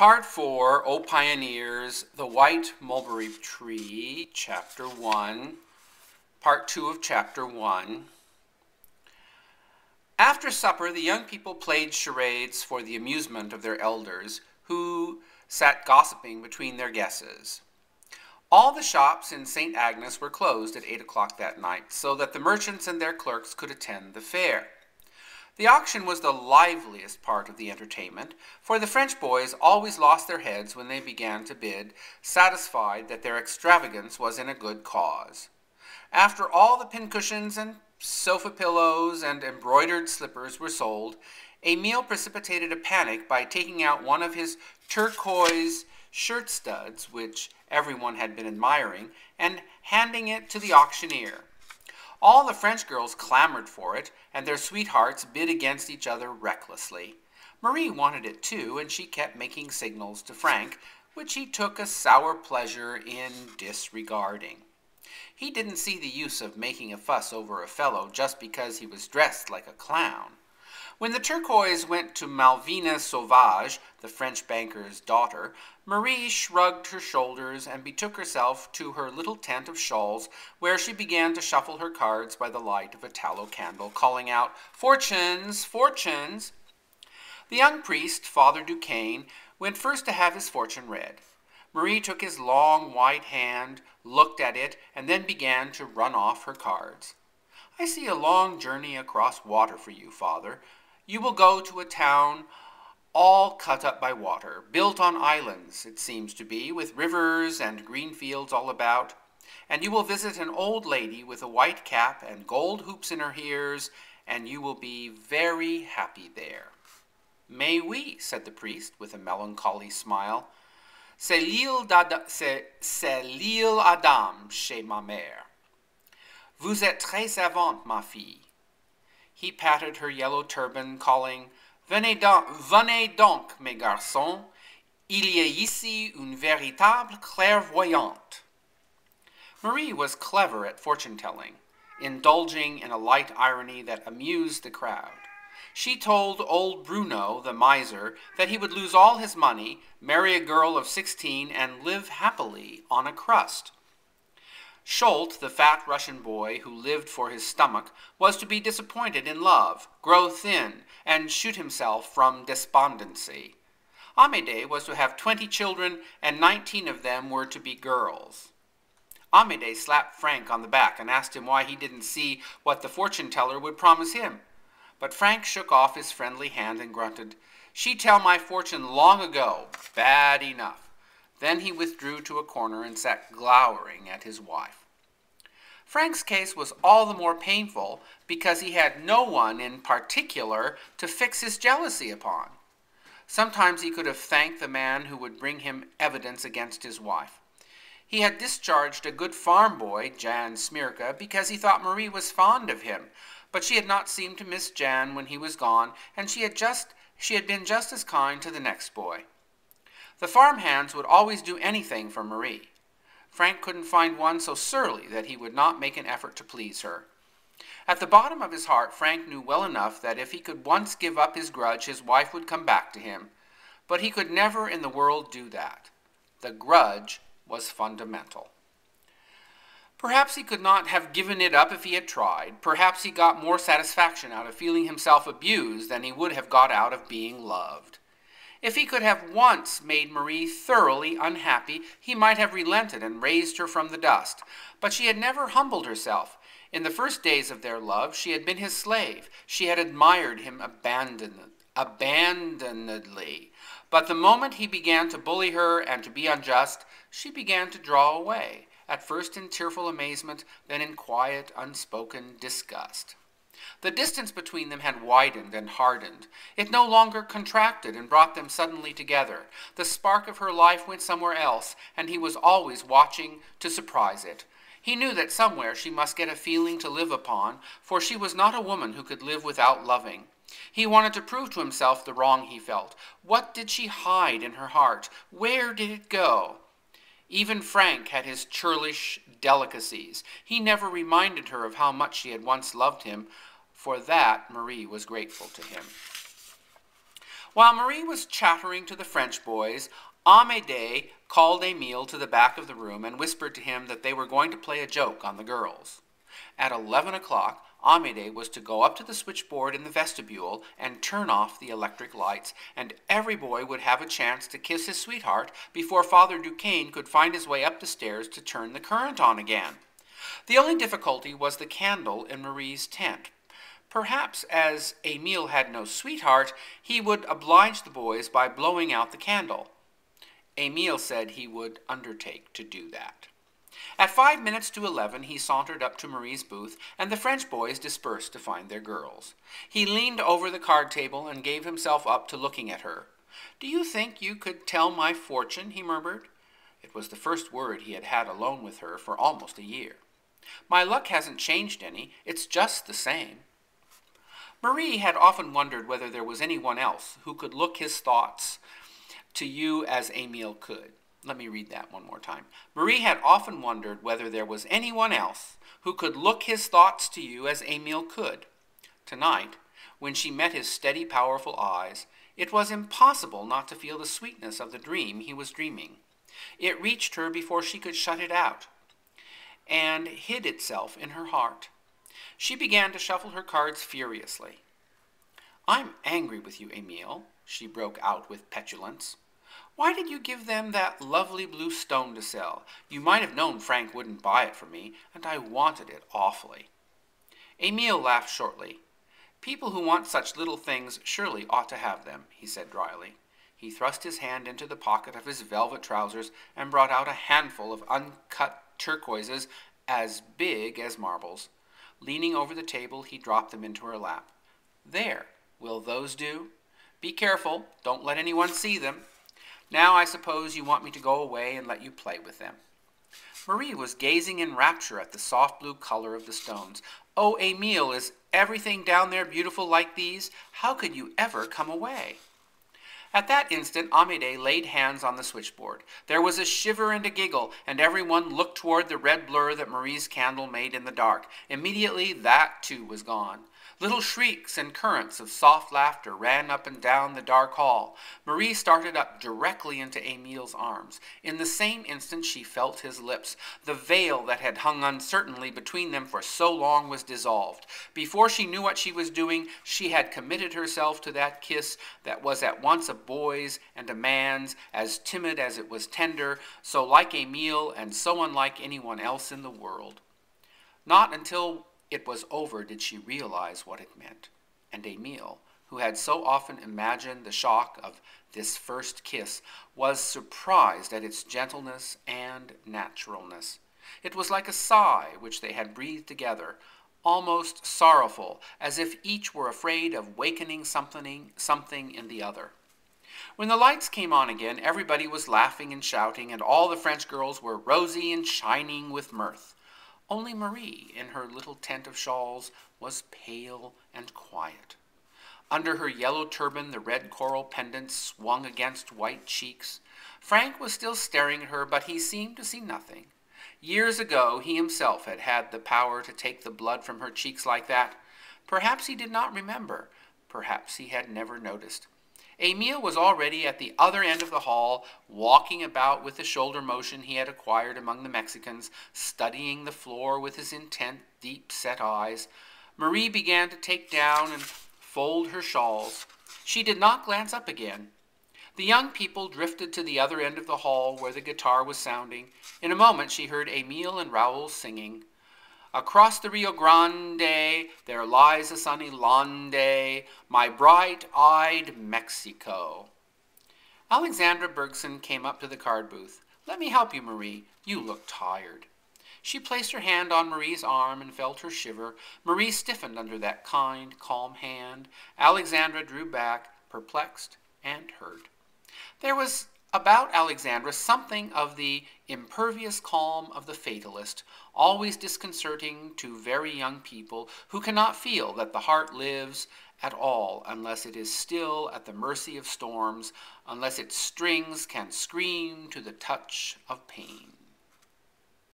Part 4, O Pioneers, The White Mulberry Tree, Chapter 1, Part 2 of Chapter 1. After supper, the young people played charades for the amusement of their elders, who sat gossiping between their guesses. All the shops in St. Agnes were closed at 8 o'clock that night, so that the merchants and their clerks could attend the fair. The auction was the liveliest part of the entertainment, for the French boys always lost their heads when they began to bid, satisfied that their extravagance was in a good cause. After all the pincushions and sofa pillows and embroidered slippers were sold, Emile precipitated a panic by taking out one of his turquoise shirt studs, which everyone had been admiring, and handing it to the auctioneer. All the French girls clamored for it, and their sweethearts bid against each other recklessly. Marie wanted it too, and she kept making signals to Frank, which he took a sour pleasure in disregarding. He didn't see the use of making a fuss over a fellow just because he was dressed like a clown. When the turquoise went to Malvina Sauvage, the French banker's daughter, Marie shrugged her shoulders and betook herself to her little tent of shawls, where she began to shuffle her cards by the light of a tallow candle, calling out, "Fortunes, fortunes!" The young priest, Father Duquesne, went first to have his fortune read. Marie took his long white hand, looked at it, and then began to run off her cards. "I see a long journey across water for you, Father. You will go to a town all cut up by water, built on islands, it seems to be, with rivers and green fields all about. And you will visit an old lady with a white cap and gold hoops in her ears, and you will be very happy there." "Mais oui," said the priest, with a melancholy smile. C'est l'île Adam chez ma mère. Vous êtes très savante, ma fille." He patted her yellow turban, calling, venez donc, mes garçons. Il y a ici une véritable clairvoyante." Marie was clever at fortune-telling, indulging in a light irony that amused the crowd. She told old Bruno, the miser, that he would lose all his money, marry a girl of 16, and live happily on a crust. Scholt, the fat Russian boy who lived for his stomach, was to be disappointed in love, grow thin, and shoot himself from despondency. Amédée was to have 20 children, and 19 of them were to be girls. Amédée slapped Frank on the back and asked him why he didn't see what the fortune-teller would promise him. But Frank shook off his friendly hand and grunted, "She tell my fortune long ago, bad enough." Then he withdrew to a corner and sat glowering at his wife. Frank's case was all the more painful because he had no one in particular to fix his jealousy upon. Sometimes he could have thanked the man who would bring him evidence against his wife. He had discharged a good farm boy, Jan Smirka, because he thought Marie was fond of him, but she had not seemed to miss Jan when he was gone, and she had been just as kind to the next boy. The farm hands would always do anything for Marie. Frank couldn't find one so surly that he would not make an effort to please her. At the bottom of his heart, Frank knew well enough that if he could once give up his grudge, his wife would come back to him. But he could never in the world do that. The grudge was fundamental. Perhaps he could not have given it up if he had tried. Perhaps he got more satisfaction out of feeling himself abused than he would have got out of being loved. If he could have once made Marie thoroughly unhappy, he might have relented and raised her from the dust. But she had never humbled herself. In the first days of their love, she had been his slave. She had admired him abandonedly. But the moment he began to bully her and to be unjust, she began to draw away, at first in tearful amazement, then in quiet, unspoken disgust. The distance between them had widened and hardened. It no longer contracted and brought them suddenly together. The spark of her life went somewhere else, and he was always watching to surprise it. He knew that somewhere she must get a feeling to live upon, for she was not a woman who could live without loving. He wanted to prove to himself the wrong he felt. What did she hide in her heart? Where did it go? Even Frank had his churlish delicacies. He never reminded her of how much she had once loved him. For that, Marie was grateful to him. While Marie was chattering to the French boys, Amédée called Émile to the back of the room and whispered to him that they were going to play a joke on the girls. At 11 o'clock, Amédée was to go up to the switchboard in the vestibule and turn off the electric lights, and every boy would have a chance to kiss his sweetheart before Father Duquesne could find his way up the stairs to turn the current on again. The only difficulty was the candle in Marie's tent. Perhaps, as Émile had no sweetheart, he would oblige the boys by blowing out the candle. Émile said he would undertake to do that. At 5 minutes to 11, he sauntered up to Marie's booth, and the French boys dispersed to find their girls. He leaned over the card table and gave himself up to looking at her. "Do you think you could tell my fortune?" he murmured. It was the first word he had had alone with her for almost a year. "My luck hasn't changed any. It's just the same." Marie had often wondered whether there was anyone else who could look his thoughts to you as Émile could. Let me read that one more time. Marie had often wondered whether there was anyone else who could look his thoughts to you as Émile could. Tonight, when she met his steady, powerful eyes, it was impossible not to feel the sweetness of the dream he was dreaming. It reached her before she could shut it out, and hid itself in her heart. She began to shuffle her cards furiously. "I'm angry with you, Émile," she broke out with petulance. "Why did you give them that lovely blue stone to sell? You might have known Frank wouldn't buy it for me, and I wanted it awfully." Émile laughed shortly. "People who want such little things surely ought to have them," he said dryly. He thrust his hand into the pocket of his velvet trousers and brought out a handful of uncut turquoises as big as marbles. Leaning over the table, he dropped them into her lap. "There, will those do? Be careful, don't let anyone see them. Now I suppose you want me to go away and let you play with them." Marie was gazing in rapture at the soft blue color of the stones. "Oh, Émile, is everything down there beautiful like these? How could you ever come away?" At that instant, Amédée laid hands on the switchboard. There was a shiver and a giggle, and everyone looked toward the red blur that Marie's candle made in the dark. Immediately, that too was gone. Little shrieks and currents of soft laughter ran up and down the dark hall. Marie started up directly into Émile's arms. In the same instant she felt his lips. The veil that had hung uncertainly between them for so long was dissolved. Before she knew what she was doing, she had committed herself to that kiss that was at once a boy's and a man's, as timid as it was tender, so like Émile and so unlike anyone else in the world. Not until it was over did she realize what it meant, and Émile, who had so often imagined the shock of this first kiss, was surprised at its gentleness and naturalness. It was like a sigh which they had breathed together, almost sorrowful, as if each were afraid of wakening something in the other. When the lights came on again, everybody was laughing and shouting, and all the French girls were rosy and shining with mirth. Only Marie, in her little tent of shawls, was pale and quiet. Under her yellow turban, the red coral pendants swung against white cheeks. Frank was still staring at her, but he seemed to see nothing. Years ago, he himself had had the power to take the blood from her cheeks like that. Perhaps he did not remember. Perhaps he had never noticed. Émile was already at the other end of the hall, walking about with the shoulder motion he had acquired among the Mexicans, studying the floor with his intent, deep-set eyes. Marie began to take down and fold her shawls. She did not glance up again. The young people drifted to the other end of the hall where the guitar was sounding. In a moment she heard Émile and Raoul singing. "Across the Rio Grande, there lies a sunny lande, my bright-eyed Mexico." Alexandra Bergson came up to the card booth. "Let me help you, Marie. You look tired." She placed her hand on Marie's arm and felt her shiver. Marie stiffened under that kind, calm hand. Alexandra drew back, perplexed and hurt. There was about Alexandra something of the impervious calm of the fatalist, always disconcerting to very young people who cannot feel that the heart lives at all unless it is still at the mercy of storms, unless its strings can scream to the touch of pain.